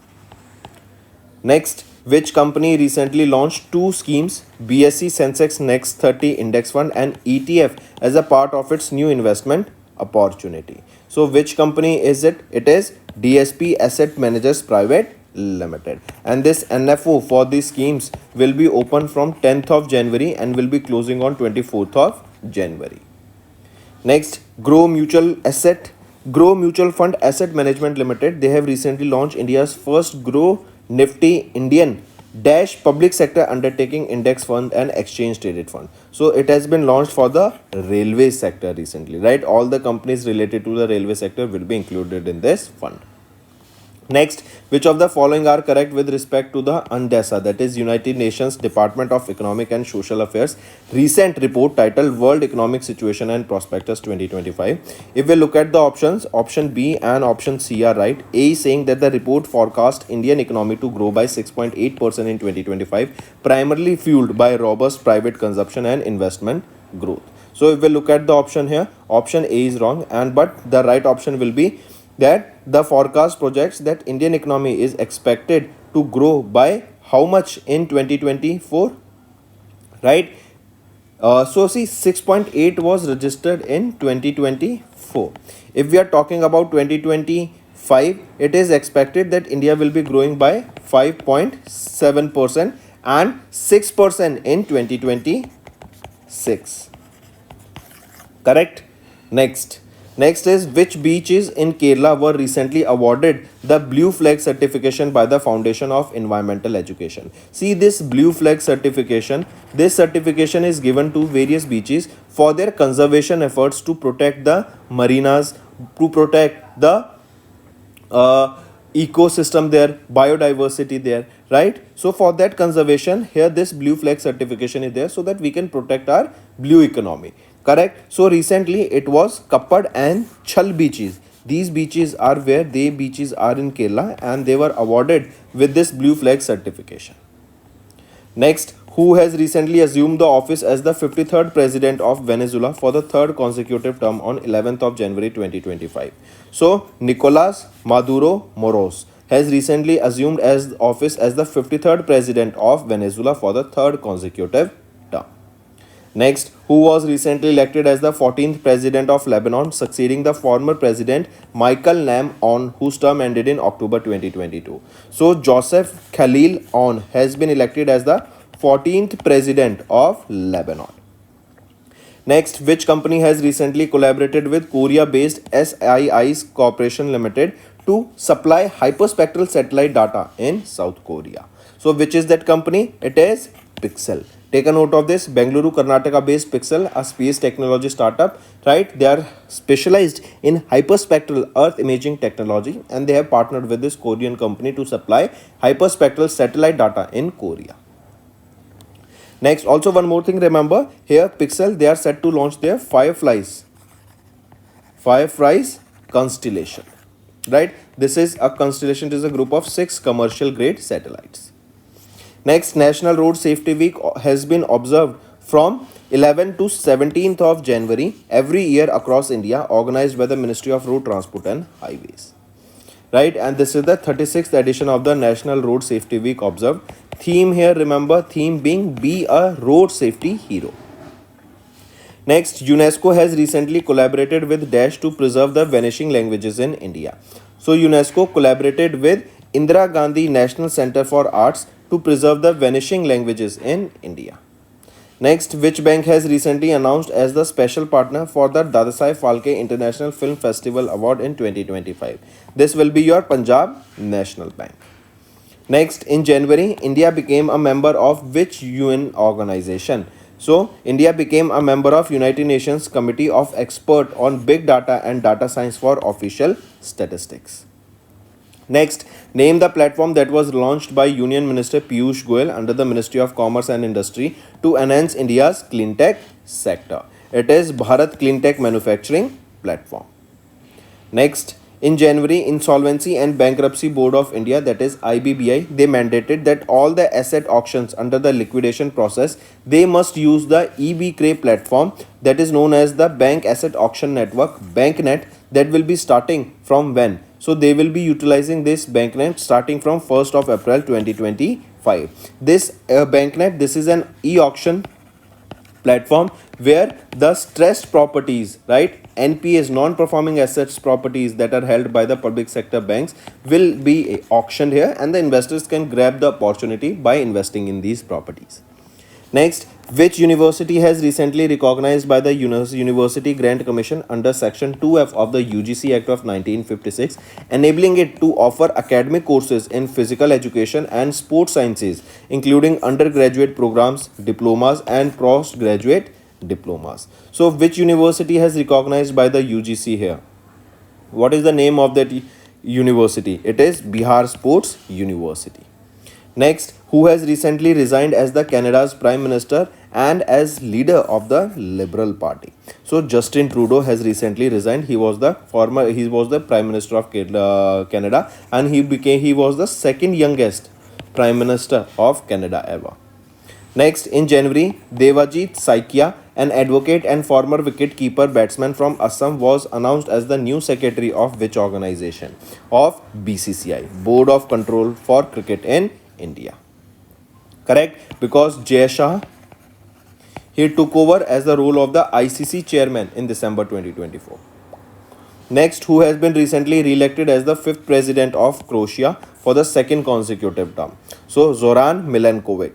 Next, which company recently launched two schemes, BSE Sensex Next 30 Index Fund and ETF as a part of its new investment opportunity. So, which company is it? It is DSP Asset Managers Private Limited. And this NFO for these schemes will be open from 10th of January and will be closing on 24th of January. Next, Grow Mutual Fund Asset Management Limited. They have recently launched India's first Grow Nifty Indian Dash Public Sector Undertaking Index Fund and Exchange Traded Fund. So it has been launched for the railway sector recently, right? All the companies related to the railway sector will be included in this fund. Next, which of the following are correct with respect to the UNDESA, that is United Nations Department of Economic and Social Affairs recent report titled World Economic Situation and Prospectus 2025. If we look at the options, option B and option C are right. A is saying that the report forecast Indian economy to grow by 6.8% in 2025, primarily fueled by robust private consumption and investment growth. So if we look at the option here, option A is wrong, but the right option will be that the forecast projects that Indian economy is expected to grow by how much in 2024, right? So see, 6.8 was registered in 2024. If we are talking about 2025, it is expected that India will be growing by 5.7% and 6% in 2026. Correct? Next is which beaches in Kerala were recently awarded the Blue Flag certification by the Foundation of Environmental Education. See, this Blue Flag certification, this certification is given to various beaches for their conservation efforts to protect the marinas, to protect the ecosystem there, biodiversity there, right? So for that conservation, here this Blue Flag certification is there so that we can protect our blue economy. Correct. So recently it was Kappad and Chal beaches. These beaches are where they beaches are in Kerala and they were awarded with this Blue Flag certification. Next, who has recently assumed the office as the 53rd president of Venezuela for the third consecutive term on 11th of January 2025. So Nicolas Maduro Moros has recently assumed as office as the 53rd president of Venezuela for the third consecutive term. Next, who was recently elected as the 14th president of Lebanon, succeeding the former president Michael Nam On, whose term ended in October 2022. So, Joseph Khalil On has been elected as the 14th president of Lebanon. Next, which company has recently collaborated with Korea-based SII's Corporation Limited to supply hyperspectral satellite data in South Korea? So, which is that company? It is Pixel. Take a note of this. Bengaluru, Karnataka based Pixel, a space technology startup, right? They are specialized in hyperspectral earth imaging technology and they have partnered with this Korean company to supply hyperspectral satellite data in Korea. Next, also one more thing, remember here Pixel, they are set to launch their Fireflies constellation, right? This is a constellation, it is a group of 6 commercial grade satellites. Next, National Road Safety Week has been observed from 11th to 17th of January every year across India, organized by the Ministry of Road Transport and Highways. right? And this is the 36th edition of the National Road Safety Week observed. Theme here, remember, theme being be a road safety hero. Next, UNESCO has recently collaborated with Dash to preserve the vanishing languages in India. So UNESCO collaborated with Indira Gandhi National Center for Arts to preserve the vanishing languages in India. Next, which bank has recently announced as the special partner for the Dadasai Phalke International Film Festival Award in 2025? This will be your Punjab National Bank. Next, in January, India became a member of which UN organization? So, India became a member of United Nations Committee of Expert on Big Data and Data Science for Official Statistics. Next, name the platform that was launched by Union Minister Piyush Goyal under the Ministry of Commerce and Industry to enhance India's clean tech sector. It is Bharat Clean Tech Manufacturing Platform. Next, in January, Insolvency and Bankruptcy Board of India, that is IBBI, they mandated that all the asset auctions under the liquidation process, they must use the eBCRE platform that is known as the Bank Asset Auction Network, BankNet, that will be starting from when? So they will be utilizing this BankNet starting from 1st of April 2025. This BankNet, this is an e-auction platform where the stressed properties, right, NPAs, non-performing assets properties that are held by the public sector banks will be auctioned here, and the investors can grab the opportunity by investing in these properties. Next, which university has recently recognized by the University Grant Commission under Section 2F of the UGC Act of 1956, enabling it to offer academic courses in physical education and sports sciences, including undergraduate programs, diplomas, and postgraduate diplomas. So, which university has recognized by the UGC here? What is the name of that university? It is Bihar Sports University. Next, who has recently resigned as the Canada's Prime Minister and as leader of the Liberal Party? So Justin Trudeau has recently resigned. He was the Prime Minister of Canada, and he was the second youngest Prime Minister of Canada ever. Next, in January, Devajit Saikia, an advocate and former wicket-keeper batsman from Assam, was announced as the new secretary of which organization? Of BCCI, Board of Control for Cricket in India. Correct? Because Jay Shah, he took over as the role of the ICC chairman in December 2024. Next, who has been recently re-elected as the 5th president of Croatia for the second consecutive term? So, Zoran Milankovic.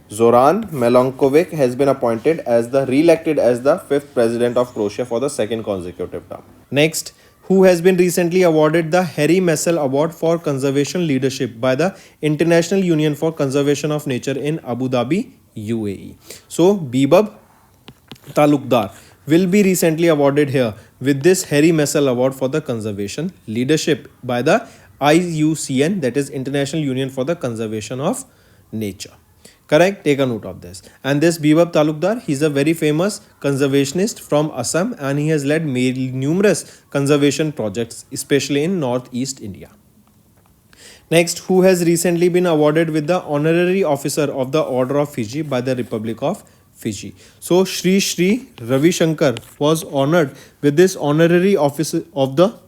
Zoran Milankovic has been appointed as the re-elected as the 5th president of Croatia for the second consecutive term. Next, who has been recently awarded the Harry Messel Award for Conservation Leadership by the International Union for Conservation of Nature in Abu Dhabi, UAE. So, Bibab Talukdar will be recently awarded here with this Harry Messel Award for the Conservation Leadership by the IUCN, that is International Union for the Conservation of Nature. Correct? Take a note of this. And this Bibab Talukdar, he's a very famous conservationist from Assam, and he has led numerous conservation projects, especially in Northeast India. Next, who has recently been awarded with the Honorary Officer of the Order of Fiji by the Republic of Fiji? So, Sri Ravi Shankar was honored with this Honorary Officer of the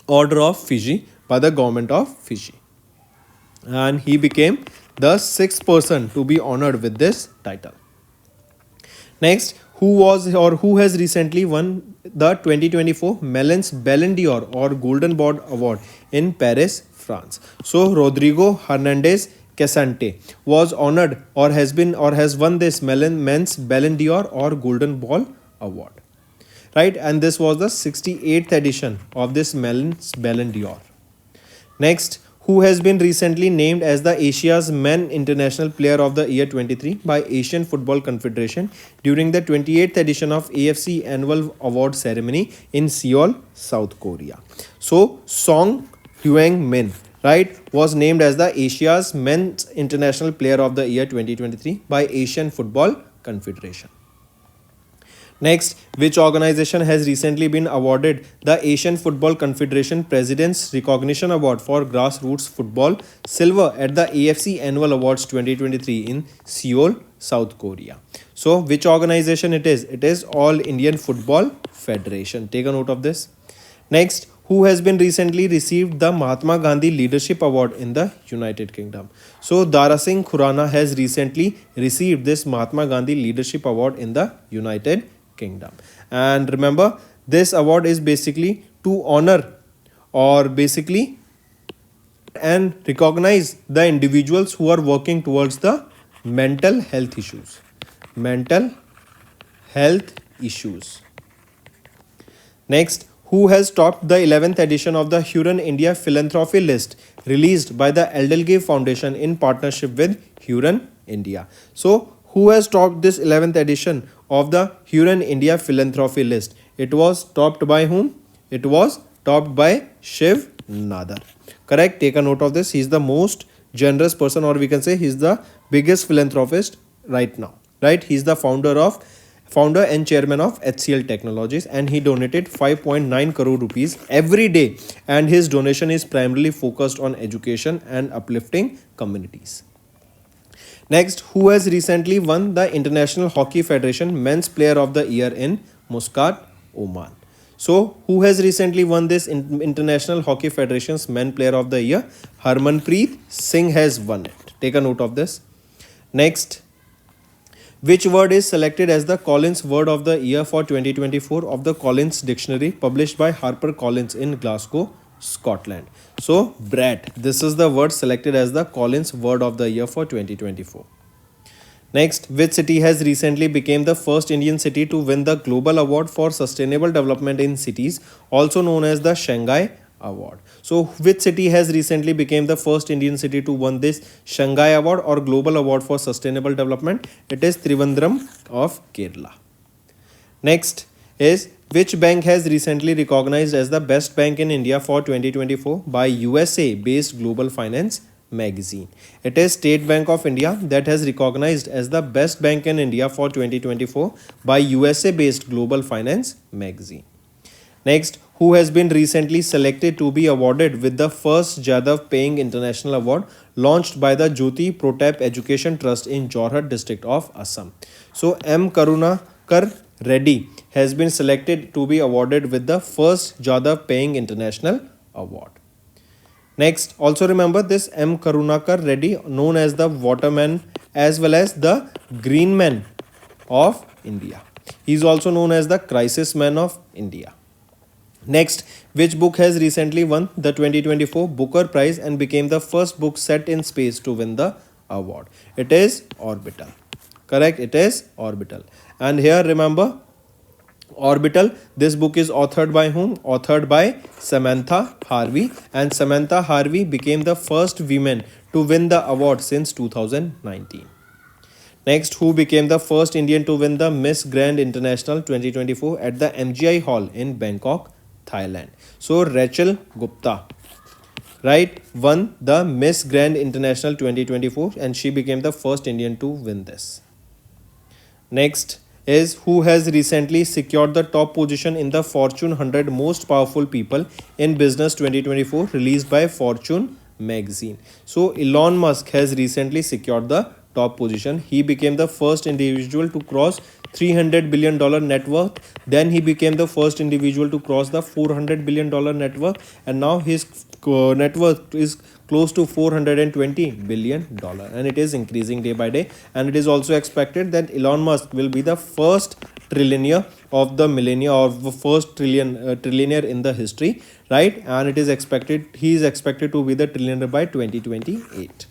Order of Fiji by the government of Fiji. And he became the 6th person to be honored with this title. Next, who has recently won the 2024 Mellon's Ballon d'Or or Golden Ball Award in Paris, France? So, Rodrigo Hernandez Casante was honored or has won this Men's Ballon d'Or or Golden Ball Award. Right? And this was the 68th edition of this Mellon's Ballon d'Or. Next, who has been recently named as the Asia's Men International Player of the Year 23 by Asian Football Confederation during the 28th edition of AFC Annual Award Ceremony in Seoul, South Korea. So, Song Heung-min, right, was named as the Asia's Men's International Player of the Year 2023 by Asian Football Confederation. Next, which organization has recently been awarded the Asian Football Confederation President's Recognition Award for Grassroots Football Silver at the AFC Annual Awards 2023 in Seoul, South Korea? So, which organization it is? It is All Indian Football Federation. Take a note of this. Next, who has been recently received the Mahatma Gandhi Leadership Award in the United Kingdom. So Dara Singh Khurana has recently received this Mahatma Gandhi Leadership Award in the United Kingdom. And remember, this award is basically to honor or basically and recognize the individuals who are working towards the mental health issues. Mental health issues. Next, who has topped the 11th edition of the Huron India Philanthropy List released by the Edelgave Foundation in partnership with Huron India. So, who has topped this 11th edition of the Huron India Philanthropy List? It was topped by whom? It was topped by Shiv Nadar. Correct? Take a note of this. He is the most generous person, or we can say he is the biggest philanthropist right now. Right? He is the founder and chairman of HCL Technologies, and he donated 5.9 crore rupees every day, and his donation is primarily focused on education and uplifting communities. Next, who has recently won the International Hockey Federation Men's Player of the Year in Muscat, Oman? So, who has recently won this International Hockey Federation's Men Player of the Year? Harmanpreet Singh has won it. Take a note of this. Next, which word is selected as the Collins Word of the Year for 2024 of the Collins Dictionary published by HarperCollins in Glasgow, Scotland? So, brat. This is the word selected as the Collins Word of the Year for 2024. Next, which city has recently become the first Indian city to win the Global Award for Sustainable Development in Cities, also known as the Shanghai Award? So, which city has recently become the first Indian city to win this Shanghai Award or Global Award for Sustainable Development? It is Trivandrum of Kerala. Next is, which bank has recently recognized as the best bank in India for 2024 by USA-based Global Finance magazine? It is State Bank of India that has recognized as the best bank in India for 2024 by USA-based Global Finance magazine. Next, who has been recently selected to be awarded with the first Jadhav Paying International Award launched by the Jyoti Protap Education Trust in Jorhat district of Assam? So, M. Karunakar Reddy has been selected to be awarded with the first Jadhav Paying International Award. Next, also remember this M. Karunakar Reddy, known as the Waterman as well as the Green Man of India. He is also known as the Crisis Man of India. Next, which book has recently won the 2024 Booker Prize and became the first book set in space to win the award? It is Orbital. Correct? It is Orbital. And here remember, Orbital, this book is authored by whom? Authored by Samantha Harvey, and Samantha Harvey became the first woman to win the award since 2019. Next, who became the first Indian to win the Miss Grand International 2024 at the MGI Hall in Bangkok, Thailand? So, Rachel Gupta, right, won the Miss Grand International 2024 and she became the first Indian to win this. Next is, who has recently secured the top position in the Fortune 100 Most Powerful People in Business 2024 released by Fortune magazine? So, Elon Musk has recently secured the top position. He became the first individual to cross $300 billion net worth. Then he became the first individual to cross the $400 billion net worth, and now his net worth is close to $420 billion, and it is increasing day by day. And it is also expected that Elon Musk will be the first trillionaire of the millennia, or the first trillionaire in the history, right? And it is expected, he is expected to be the trillionaire by 2028.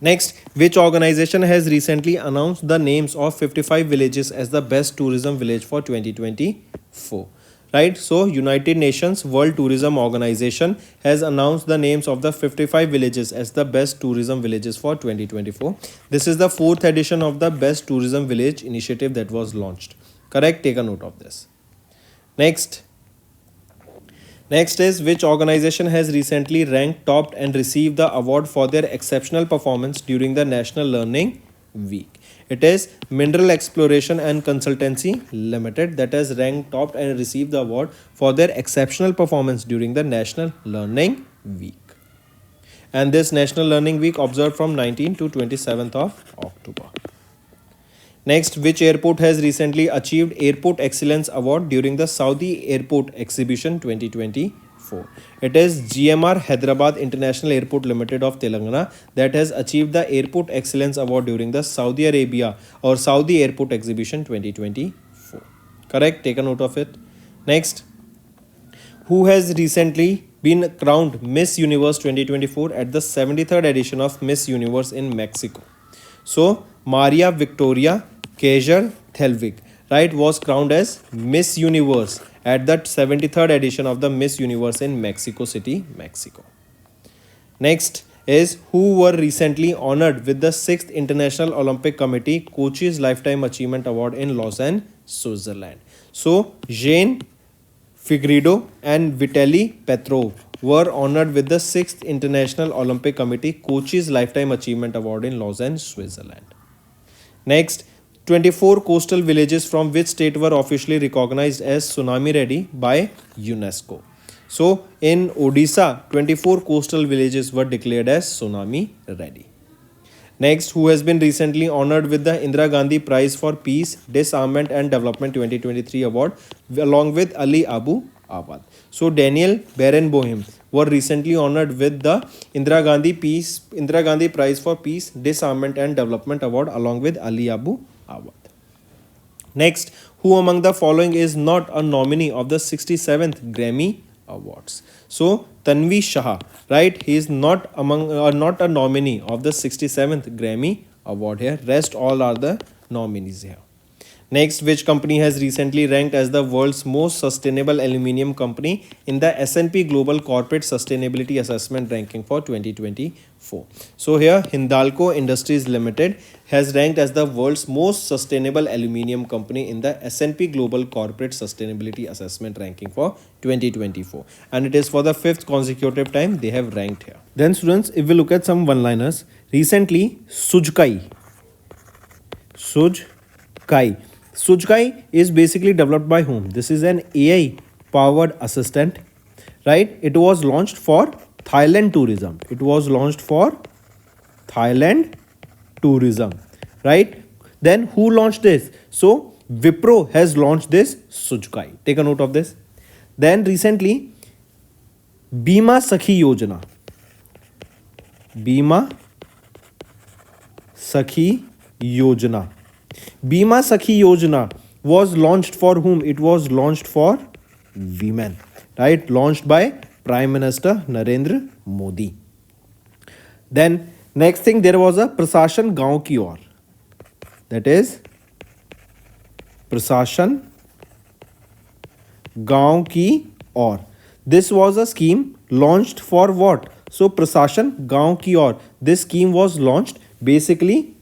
Next, which organization has recently announced the names of 55 villages as the best tourism village for 2024? Right, so United Nations World Tourism Organization has announced the names of the 55 villages as the best tourism villages for 2024. This is the 4th edition of the Best Tourism Village initiative that was launched. Correct, take a note of this. Next is, which organization has recently ranked top and received the award for their exceptional performance during the National Learning Week? It is Mineral Exploration and Consultancy Limited that has ranked top and received the award for their exceptional performance during the National Learning Week. And this National Learning Week observed from 19th to 27th of October. Next, which airport has recently achieved Airport Excellence Award during the Saudi Airport Exhibition 2024? It is GMR Hyderabad International Airport Limited of Telangana that has achieved the Airport Excellence Award during the Saudi Arabia or Saudi Airport Exhibition 2024. Correct? Take a note of it. Next, who has recently been crowned Miss Universe 2024 at the 73rd edition of Miss Universe in Mexico? So, Maria Victoria Kaiser Thelvig, right, was crowned as Miss Universe at the 73rd edition of the Miss Universe in Mexico City, Mexico. Next is who were recently honored with the 6th International Olympic Committee Coaches Lifetime Achievement Award in Lausanne, Switzerland. So, Jane Figueiredo and Vitaly Petrov were honored with the 6th International Olympic Committee Coaches Lifetime Achievement Award in Lausanne, Switzerland. Next, 24 coastal villages from which state were officially recognized as tsunami ready by UNESCO. So, in Odisha, 24 coastal villages were declared as tsunami ready. Next, who has been recently honored with the Indira Gandhi Prize for Peace, Disarmament and Development 2023 award along with Ali Abu Awad. So, Daniel Barenboim were recently honored with the Indira Gandhi Prize for Peace, Disarmament and Development award along with Ali Abu Awad. Next, who among the following is not a nominee of the 67th Grammy Awards? So, Tanvi Shah, right? He is not not a nominee of the 67th Grammy Award here. Rest all are the nominees here. Next, which company has recently ranked as the world's most sustainable aluminium company in the S&P Global Corporate Sustainability Assessment ranking for 2024? So here, Hindalco Industries Limited has ranked as the world's most sustainable aluminium company in the S&P Global Corporate Sustainability Assessment ranking for 2024. And it is for the 5th consecutive time they have ranked here. Then students, if we look at some one-liners, recently Sujkai is basically developed by whom? This is an AI powered assistant, right? It was launched for Thailand tourism. It was launched for Thailand tourism, right? Then who launched this? So Wipro has launched this Sujkai. Take a note of this. Then recently Bima Sakhi Yojana. Bima Sakhi Yojana. Bima Sakhi Yojana was launched for whom? It was launched for women, right? Launched by Prime Minister Narendra Modi. Then next thing, there was a Prasashan Gaon Ki Aur. That is Prasashan Gaon Ki Aur. This was a scheme launched for what? So Prasashan Gaon Ki Aur. This scheme was launched basically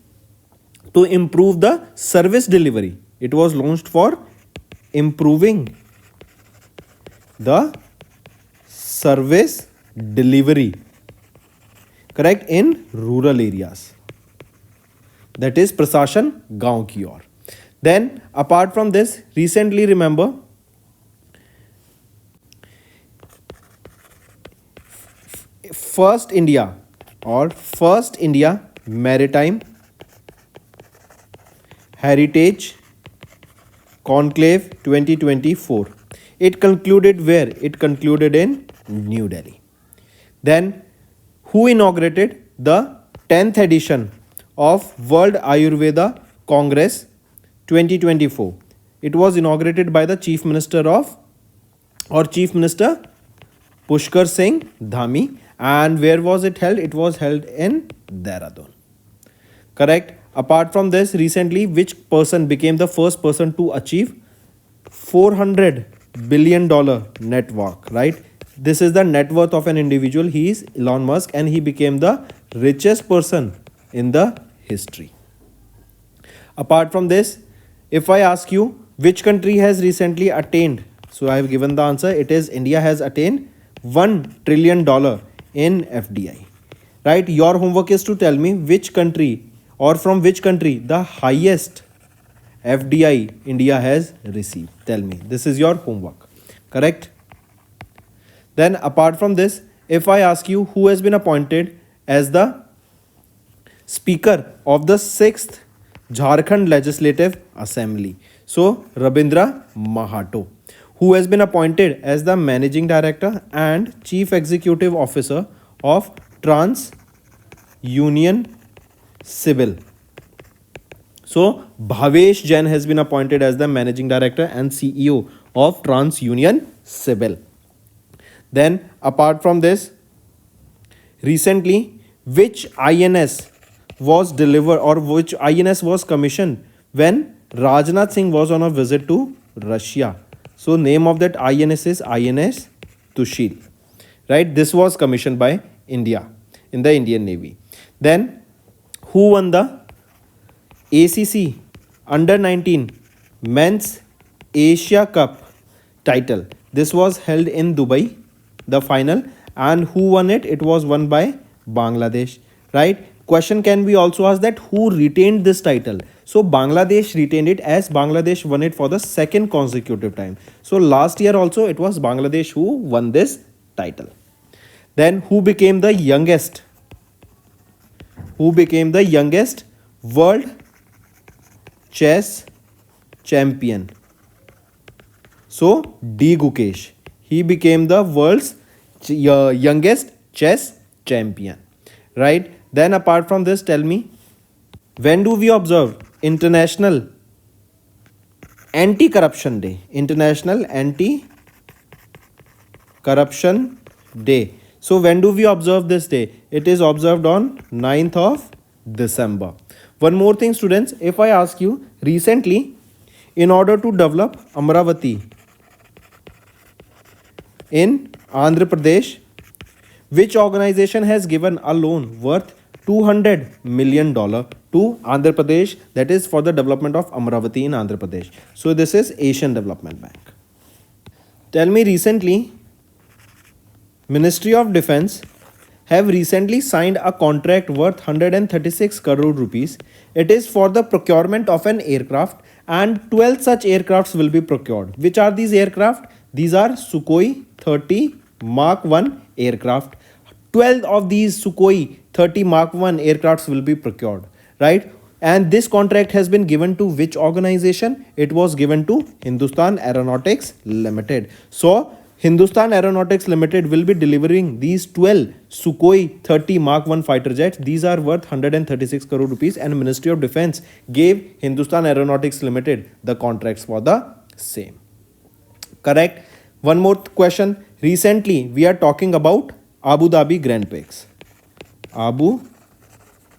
to improve the service delivery. It was launched for improving the service delivery, correct, in rural areas. That is Prasashan Gaon Ki Aur. Then apart from this, recently remember First India Maritime Heritage Conclave 2024. It concluded where? It concluded in New Delhi. Then who inaugurated the 10th edition of World Ayurveda Congress 2024? It was inaugurated by the Chief Minister Pushkar Singh Dhami. And where was it held? It was held in Dehradun. Correct. Apart from this, recently, which person became the first person to achieve $400 billion net worth, right? This is the net worth of an individual. He is Elon Musk and he became the richest person in the history. Apart from this, if I ask you which country has recently attained, so I have given the answer. It is India has attained $1 trillion in FDI, right? Your homework is to tell me which country or from which country the highest FDI India has received. Tell me. This is your homework. Correct? Then apart from this, if I ask you who has been appointed as the Speaker of the 6th Jharkhand Legislative Assembly. So Rabindra Mahato, who has been appointed as the Managing Director and Chief Executive Officer of Trans Union Civil. So Bhavesh Jain has been appointed as the Managing Director and CEO of Trans Union Civil. Then apart from this, recently, which INS was delivered or which INS was commissioned when Rajnath Singh was on a visit to Russia? So name of that INS is INS Tushil. Right? This was commissioned by India in the Indian Navy. Then who won the ACC Under 19 Men's Asia Cup title? This was held in Dubai, the final, and who won it? It was won by Bangladesh, right? Question can be also asked that who retained this title? So Bangladesh retained it, as Bangladesh won it for the second consecutive time. So last year also it was Bangladesh who won this title. Then who became the youngest world chess champion? So D Gukesh, he became the world's youngest chess champion, right? Then apart from this, tell me, when do we observe International Anti-Corruption Day? International Anti-Corruption Day. So when do we observe this day? It is observed on 9th of December. One more thing, students, if I ask you, recently, in order to develop Amravati in Andhra Pradesh, which organization has given a loan worth $200 million to Andhra Pradesh, that is for the development of Amravati in Andhra Pradesh? So this is Asian Development Bank. Tell me, recently, Ministry of Defense have recently signed a contract worth 136 crore rupees. It is for the procurement of an aircraft, and 12 such aircrafts will be procured. Which are these aircraft? These are Sukhoi 30 Mark 1 aircraft. 12 of these Sukhoi 30 Mark 1 aircrafts will be procured, right? And this contract has been given to which organization? It was given to Hindustan Aeronautics Limited. So Hindustan Aeronautics Limited will be delivering these 12 Sukhoi 30 Mark 1 fighter jets. These are worth 136 crore rupees, and Ministry of Defense gave Hindustan Aeronautics Limited the contracts for the same. Correct? One more question. Recently, we are talking about Abu Dhabi Grand Prix. Abu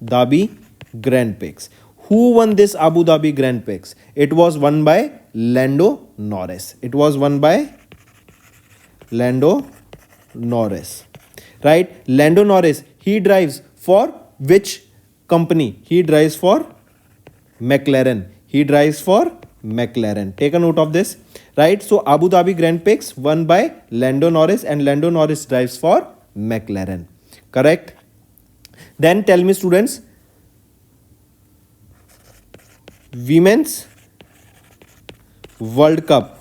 Dhabi Grand Prix. Who won this Abu Dhabi Grand Prix? It was won by Lando Norris. It was won by Lando Norris, right? Lando Norris, he drives for which company? He drives for McLaren. He drives for McLaren. Take a note of this, right? So Abu Dhabi Grand Prix won by Lando Norris, and Lando Norris drives for McLaren. Correct? Then tell me, students, Women's World Cup,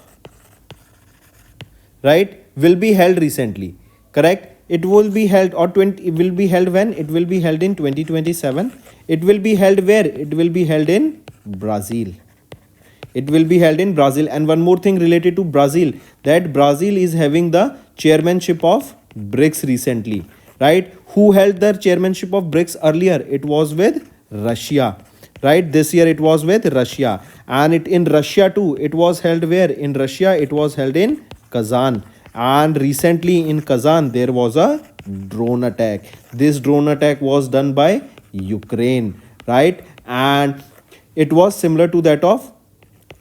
right, will be held recently. Correct? It will be held it will be held when? It will be held in 2027. It will be held where? It will be held in Brazil. It will be held in Brazil. And one more thing related to Brazil, that Brazil is having the chairmanship of BRICS recently, right? Who held the chairmanship of BRICS earlier? It was with Russia, right? This year it was with Russia. And in Russia too, it was held where? In Russia, it was held in Kazan. And recently in Kazan, there was a drone attack. This drone attack was done by Ukraine, right? And it was similar to that of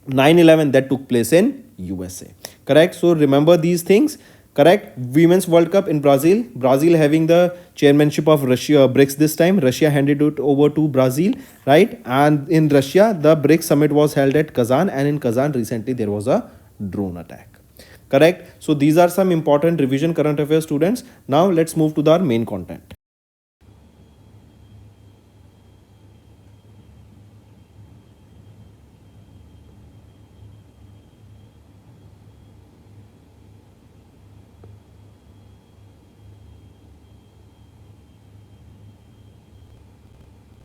9/11 that took place in USA. Correct? So remember these things. Correct? Women's World Cup in Brazil. Brazil having the chairmanship of Russia BRICS this time. Russia handed it over to Brazil, right? And in Russia, the BRICS summit was held at Kazan, and in Kazan recently there was a drone attack. Correct? So these are some important revision current affairs, students. Now let's move to our main content.